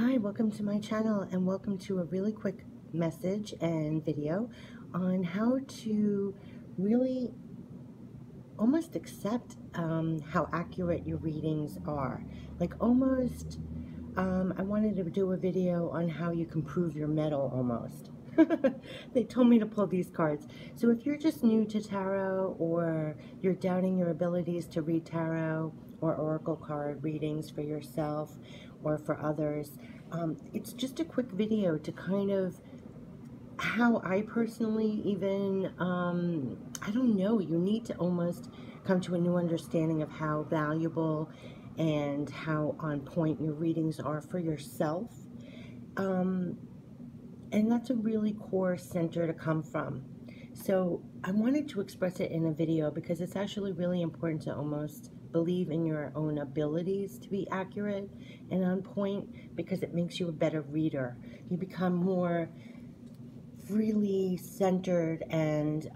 Hi, welcome to my channel and welcome to a really quick message and video on how to really almost accept how accurate your readings are. Like almost, I wanted to do a video on how you can prove your mettle almost. They told me to pull these cards. So if you're just new to tarot or you're doubting your abilities to read tarot or oracle card readings for yourself or for others, it's just a quick video to kind of how I personally even, I don't know, you need to almost come to a new understanding of how valuable and how on point your readings are for yourself. And that's a really core center to come from. So I wanted to express it in a video because it's actually really important to almost believe in your own abilities to be accurate and on point, because it makes you a better reader. You become more really centered and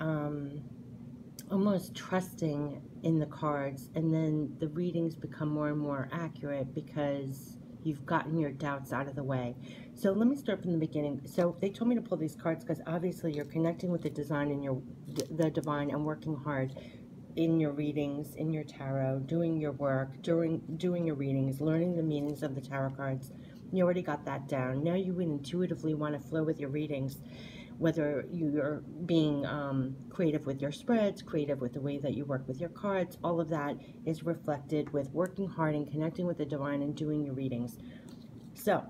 almost trusting in the cards, and then the readings become more and more accurate because you've gotten your doubts out of the way. So let me start from the beginning. So they told me to pull these cards because obviously you're connecting with the design and the divine and working hard in your readings, in your tarot, doing your work, doing your readings, learning the meanings of the tarot cards. You already got that down. Now you would intuitively want to flow with your readings, whether you're being creative with your spreads, creative with the way that you work with your cards. All of that is reflected with working hard and connecting with the divine and doing your readings. So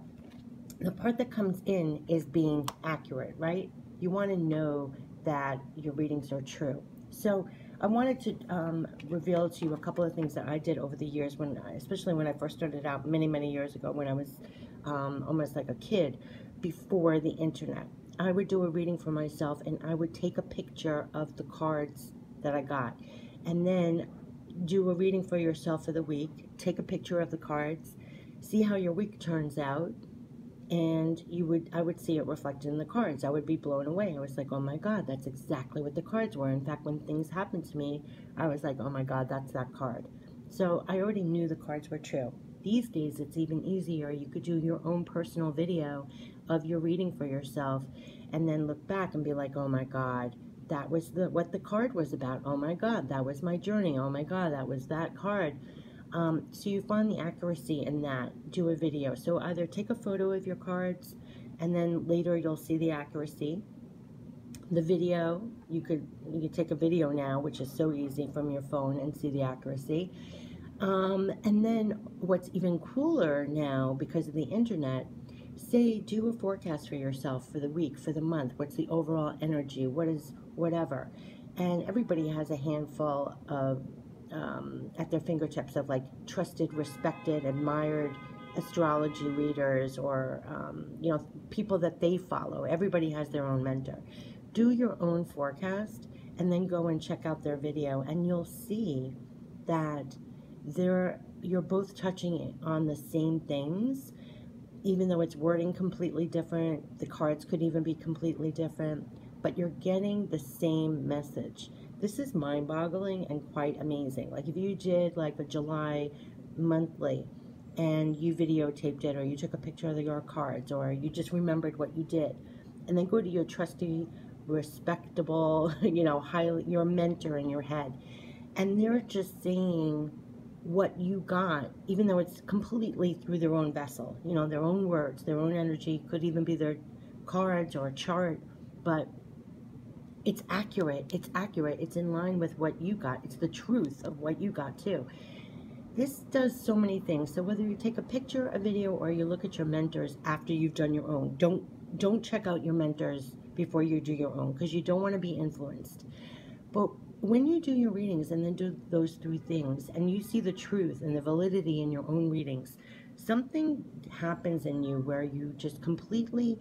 the part that comes in is being accurate, right? You want to know that your readings are true. So I wanted to reveal to you a couple of things that I did over the years, especially when I first started out many years ago, when I was almost like a kid before the internet. I would do a reading for myself and I would take a picture of the cards that I got, and then do a reading for yourself for the week. Take a picture of the cards, see how your week turns out, and I would see it reflected in the cards. I would be blown away. I was like, oh my God, that's exactly what the cards were. In fact, when things happened to me, I was like, oh my God, that's that card. So I already knew the cards were true. These days, it's even easier. You could do your own personal video of your reading for yourself and then look back and be like, oh my God, that was what the card was about. Oh my God, that was my journey. Oh my God, that was that card. So you find the accuracy in that. Do a video. So either take a photo of your cards and then later you'll see the accuracy. The video, you could take a video now, which is so easy, from your phone and see the accuracy. And then what's even cooler now, because of the internet, say do a forecast for yourself for the week, for the month. What's the overall energy? What is whatever? And everybody has a handful of at their fingertips of like trusted, respected, admired astrology readers, or you know, people that they follow. Everybody has their own mentor. Do your own forecast and then go and check out their video, and you'll see that you're both touching on the same things, even though it's wording completely different. The cards could even be completely different, but you're getting the same message. This is mind-boggling and quite amazing. Like if you did like a July monthly and you videotaped it, or you took a picture of your cards, or you just remembered what you did, and then go to your trusty, respectable, you know, your mentor in your head, and they're just saying what you got, even though it's completely through their own vessel, you know, their own words, their own energy, could even be their cards or a chart, but it's accurate. It's accurate. It's in line with what you got. It's the truth of what you got too. This does so many things. So whether you take a picture, a video, or you look at your mentors after you've done your own, don't check out your mentors before you do your own, because you don't want to be influenced. But when you do your readings and then do those three things, and you see the truth and the validity in your own readings, something happens in you where you just completely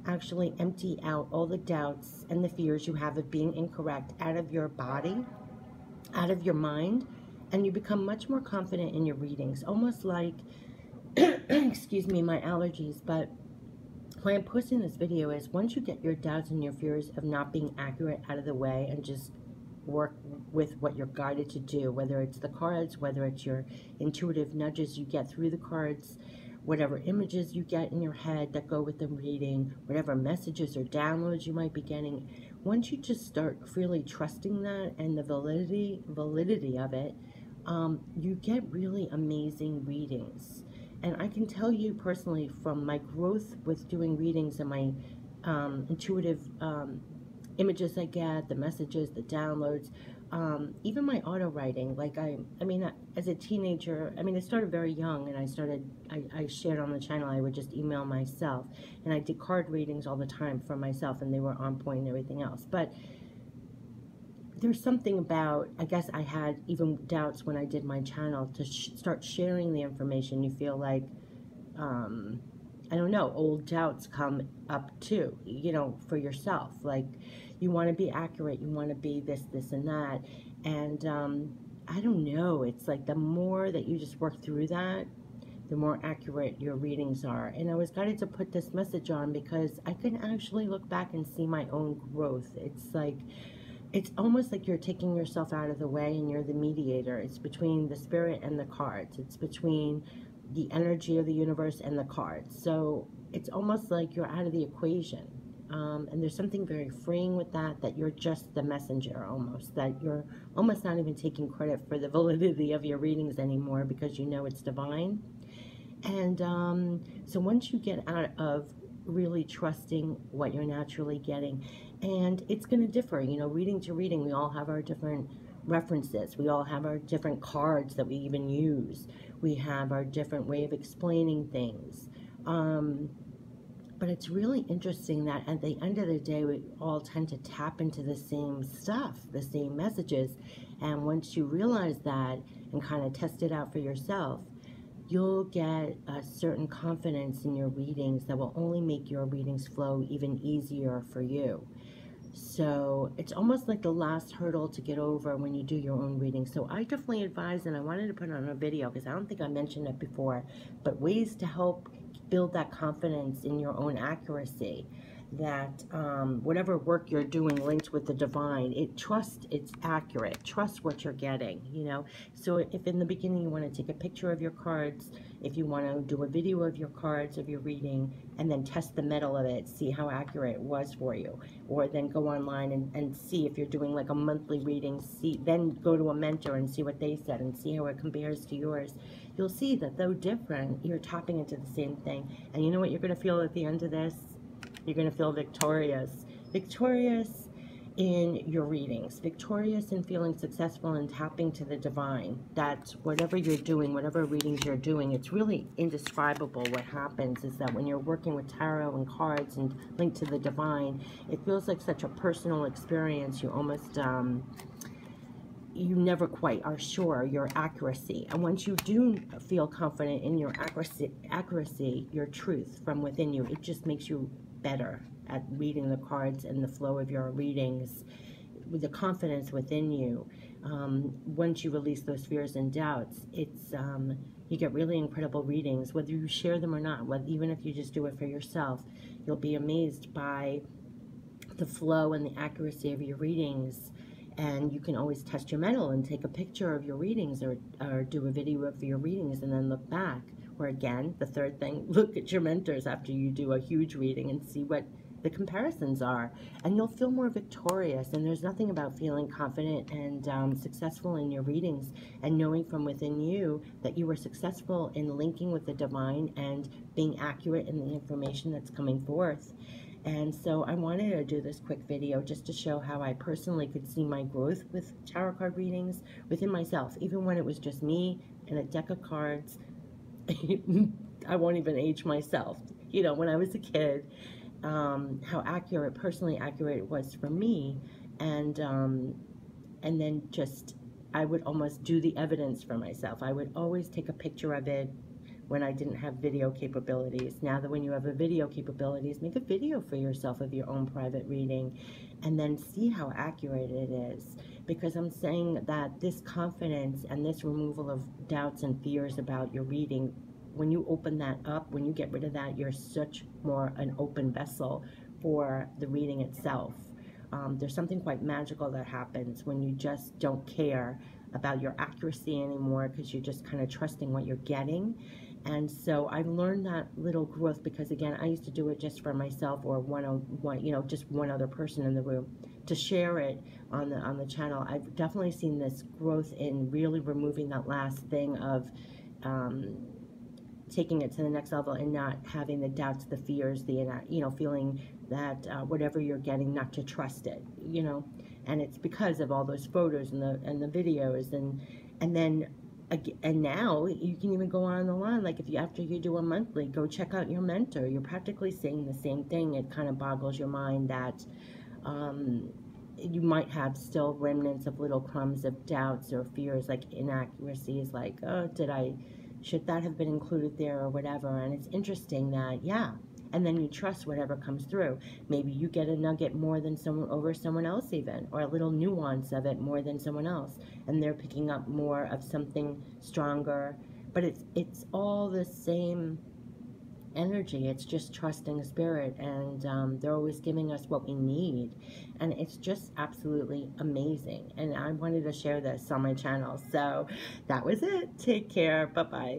actually empty out all the doubts and the fears you have of being incorrect out of your body, out of your mind, and you become much more confident in your readings. Almost like, excuse me, my allergies, but why I'm posting this video is once you get your doubts and your fears of not being accurate out of the way and just work with what you're guided to do, whether it's the cards, whether it's your intuitive nudges you get through the cards, whatever images you get in your head that go with the reading, whatever messages or downloads you might be getting. Once you just start really trusting that and the validity of it, you get really amazing readings. And I can tell you personally from my growth with doing readings and my intuitive images I get, the messages, the downloads, even my auto writing. Like I mean, as a teenager, I mean, I started very young, and I shared on the channel, I would just email myself, and I did card readings all the time for myself, and they were on point and everything else. But there's something about, I guess I had even doubts when I did my channel to start sharing the information. You feel like, I don't know, old doubts come up too, you know, for yourself. Like, you want to be accurate, you want to be this, and that. And I don't know, it's like the more that you just work through that, the more accurate your readings are. And I was guided to put this message on because I can actually look back and see my own growth. It's like, it's almost like you're taking yourself out of the way and you're the mediator. It's between the spirit and the cards. It's between the energy of the universe and the cards. So it's almost like you're out of the equation. And there's something very freeing with that, that you're just the messenger almost, that you're almost not even taking credit for the validity of your readings anymore because you know it's divine. And so once you get out of really trusting what you're naturally getting, and it's going to differ, you know, reading to reading, we all have our different references, we all have our different cards that we even use, we have our different way of explaining things, but it's really interesting that at the end of the day, we all tend to tap into the same stuff, the same messages. And once you realize that and kind of test it out for yourself, you'll get a certain confidence in your readings that will only make your readings flow even easier for you. So it's almost like the last hurdle to get over when you do your own reading. So I definitely advise, and I wanted to put on a video because I don't think I mentioned it before, but ways to help build that confidence in your own accuracy, that whatever work you're doing linked with the divine, trust it's accurate, trust what you're getting, you know. So if in the beginning you want to take a picture of your cards, if you want to do a video of your cards, of your reading, and then test the metal of it, see how accurate it was for you, or then go online and see if you're doing like a monthly reading, then go to a mentor and see what they said and see how it compares to yours. You'll see that though different, you're tapping into the same thing. And you know what you're going to feel at the end of this? You're going to feel victorious. Victorious in your readings. Victorious in feeling successful and tapping to the divine. That whatever you're doing, whatever readings you're doing, it's really indescribable. What happens is that when you're working with tarot and cards and linked to the divine, it feels like such a personal experience. You almost... you never quite are sure your accuracy. And once you do feel confident in your accuracy, your truth from within you, it just makes you better at reading the cards and the flow of your readings with the confidence within you. Once you release those fears and doubts, it's you get really incredible readings, whether you share them or not. Even if you just do it for yourself, you'll be amazed by the flow and the accuracy of your readings. And you can always test your metal and take a picture of your readings, or do a video of your readings and then look back. Or again, the third thing, look at your mentors after you do a huge reading and see what the comparisons are. And you'll feel more victorious. And there's nothing about feeling confident and successful in your readings and knowing from within you that you were successful in linking with the divine and being accurate in the information that's coming forth. And so I wanted to do this quick video just to show how I personally could see my growth with tarot card readings within myself, even when it was just me and a deck of cards. I won't even age myself. You know, when I was a kid, how accurate, personally accurate it was for me. And then just, I would almost do the evidence for myself. I would always take a picture of it when I didn't have video capabilities. Now that when you have a video capabilities, make a video for yourself of your own private reading and then see how accurate it is. Because I'm saying that this confidence and this removal of doubts and fears about your reading, when you open that up, when you get rid of that, you're such more an open vessel for the reading itself. There's something quite magical that happens when you just don't care about your accuracy anymore because you're just kind of trusting what you're getting. And so I've learned that little growth because, again, I used to do it just for myself or one, just one other person in the room. To share it on the channel, I've definitely seen this growth in really removing that last thing of taking it to the next level and not having the doubts, the fears, feeling that whatever you're getting, not to trust it, and it's because of all those photos and the videos and then. And now you can even go on the line, like after you do a monthly, go check out your mentor. You're practically saying the same thing. It kind of boggles your mind that you might have still remnants of little crumbs of doubts or fears, like inaccuracies, like, oh, should that have been included there or whatever. And it's interesting that, yeah, and then you trust whatever comes through. Maybe you get a nugget more than someone else even, or a little nuance of it more than someone else, and they're picking up more of something stronger. But it's all the same energy. It's just trusting spirit, and they're always giving us what we need, and it's just absolutely amazing. And I wanted to share this on my channel, so that was it. Take care. Bye bye.